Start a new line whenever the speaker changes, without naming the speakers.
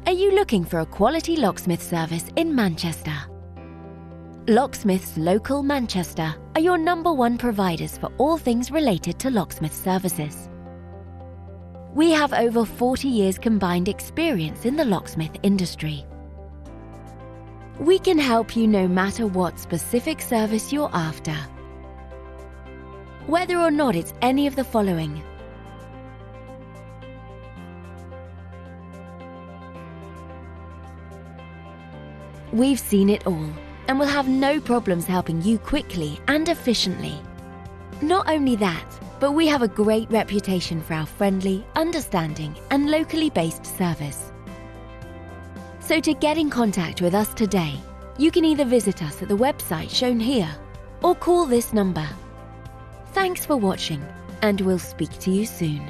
Are you looking for a quality locksmith service in Manchester? Locksmiths Local Manchester are your #1 providers for all things related to locksmith services. We have over 40 years combined experience in the locksmith industry. We can help you no matter what specific service you're after. Whether or not it's any of the following: we've seen it all and will have no problems helping you quickly and efficiently. Not only that, but we have a great reputation for our friendly, understanding, and locally based service. So to get in contact with us today, you can either visit us at the website shown here or call this number. Thanks for watching, and we'll speak to you soon.